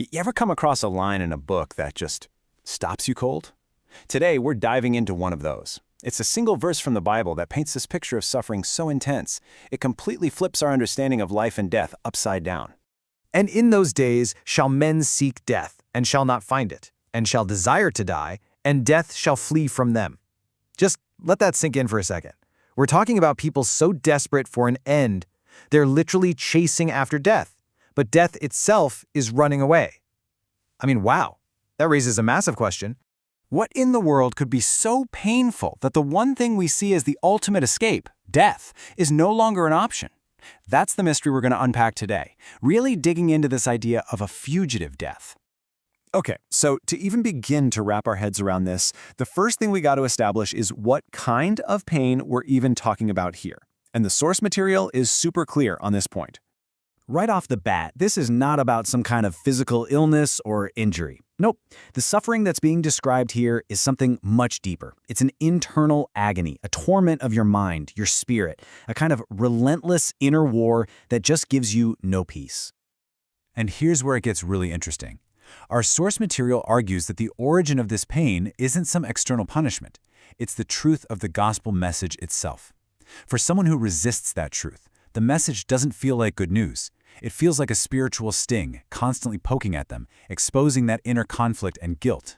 You ever come across a line in a book that just stops you cold? Today, we're diving into one of those. It's a single verse from the Bible that paints this picture of suffering so intense, it completely flips our understanding of life and death upside down. And in those days shall men seek death, and shall not find it, and shall desire to die, and death shall flee from them. Just let that sink in for a second. We're talking about people so desperate for an end, they're literally chasing after death, but death itself is running away. I mean, wow, that raises a massive question. What in the world could be so painful that the one thing we see as the ultimate escape, death, is no longer an option? That's the mystery we're going to unpack today, really digging into this idea of a fugitive death. Okay, so to even begin to wrap our heads around this, the first thing we got to establish is what kind of pain we're even talking about here. And the source material is super clear on this point. Right off the bat, this is not about some kind of physical illness or injury. Nope. The suffering that's being described here is something much deeper. It's an internal agony, a torment of your mind, your spirit, a kind of relentless inner war that just gives you no peace. And here's where it gets really interesting. Our source material argues that the origin of this pain isn't some external punishment. It's the truth of the gospel message itself. For someone who resists that truth, the message doesn't feel like good news. It feels like a spiritual sting, constantly poking at them, exposing that inner conflict and guilt.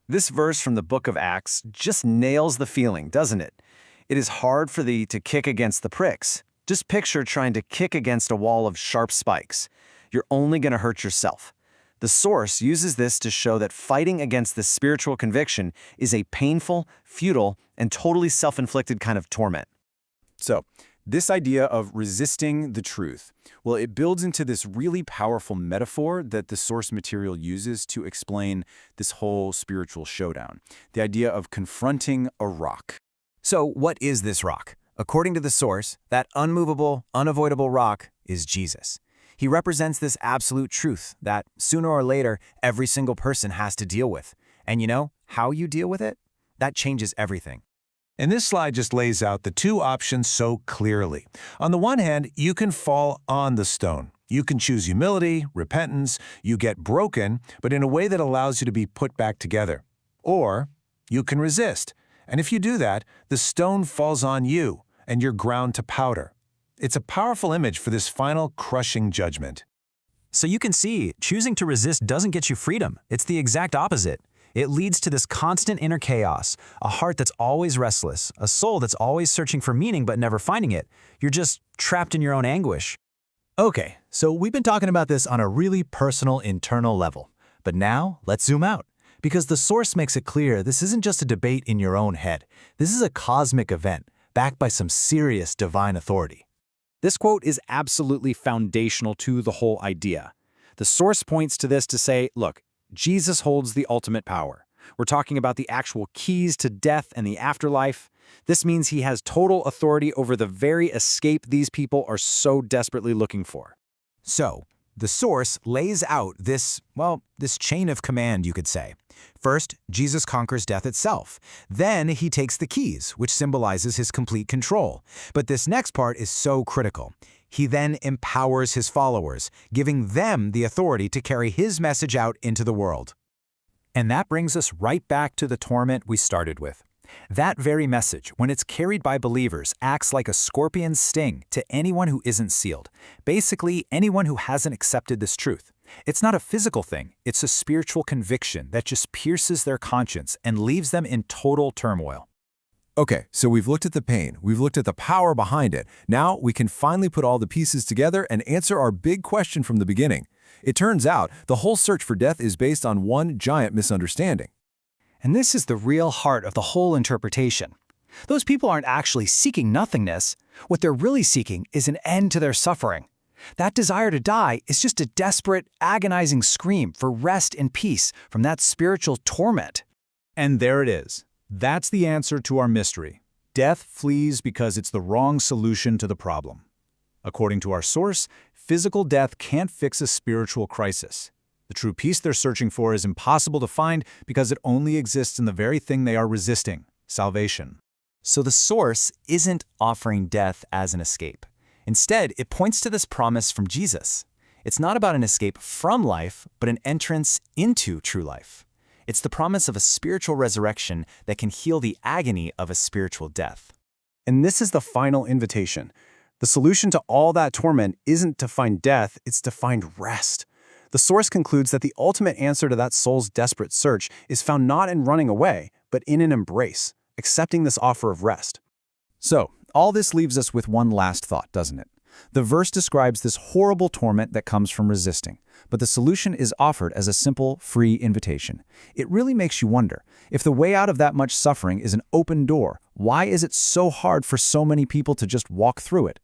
This verse from the book of Acts just nails the feeling, doesn't it? It is hard for thee to kick against the pricks. Just picture trying to kick against a wall of sharp spikes. You're only going to hurt yourself. The source uses this to show that fighting against this spiritual conviction is a painful, futile, and totally self-inflicted kind of torment. So, this idea of resisting the truth, well, it builds into this really powerful metaphor that the source material uses to explain this whole spiritual showdown. The idea of confronting a rock. So what is this rock? According to the source, that unmovable, unavoidable rock is Jesus. He represents this absolute truth that sooner or later, every single person has to deal with. And you know how you deal with it? That changes everything. And this slide just lays out the two options so clearly. On the one hand, you can fall on the stone. You can choose humility, repentance, you get broken, but in a way that allows you to be put back together. Or you can resist. And if you do that, the stone falls on you and you're ground to powder. It's a powerful image for this final crushing judgment. So you can see, choosing to resist doesn't get you freedom. It's the exact opposite. It leads to this constant inner chaos, a heart that's always restless, a soul that's always searching for meaning but never finding it. You're just trapped in your own anguish. Okay, so we've been talking about this on a really personal, internal level. But now, let's zoom out. Because the source makes it clear this isn't just a debate in your own head. This is a cosmic event, backed by some serious divine authority. This quote is absolutely foundational to the whole idea. The source points to this to say, look, Jesus holds the ultimate power. We're talking about the actual keys to death and the afterlife. This means he has total authority over the very escape these people are so desperately looking for. So, the source lays out this chain of command, you could say. First, Jesus conquers death itself. Then he takes the keys, which symbolizes his complete control. But this next part is so critical. He then empowers his followers, giving them the authority to carry his message out into the world. And that brings us right back to the torment we started with. That very message, when it's carried by believers, acts like a scorpion's sting to anyone who isn't sealed. Basically, anyone who hasn't accepted this truth. It's not a physical thing, it's a spiritual conviction that just pierces their conscience and leaves them in total turmoil. Okay, so we've looked at the pain, we've looked at the power behind it. Now we can finally put all the pieces together and answer our big question from the beginning. It turns out the whole search for death is based on one giant misunderstanding. And this is the real heart of the whole interpretation. Those people aren't actually seeking nothingness. What they're really seeking is an end to their suffering. That desire to die is just a desperate, agonizing scream for rest and peace from that spiritual torment. And there it is. That's the answer to our mystery. Death flees because it's the wrong solution to the problem. According to our source, physical death can't fix a spiritual crisis. The true peace they're searching for is impossible to find because it only exists in the very thing they are resisting, salvation. So the source isn't offering death as an escape. Instead, it points to this promise from Jesus. It's not about an escape from life, but an entrance into true life. It's the promise of a spiritual resurrection that can heal the agony of a spiritual death. And this is the final invitation. The solution to all that torment isn't to find death, it's to find rest. The source concludes that the ultimate answer to that soul's desperate search is found not in running away, but in an embrace, accepting this offer of rest. So, all this leaves us with one last thought, doesn't it? The verse describes this horrible torment that comes from resisting, but the solution is offered as a simple, free invitation. It really makes you wonder, if the way out of that much suffering is an open door, why is it so hard for so many people to just walk through it?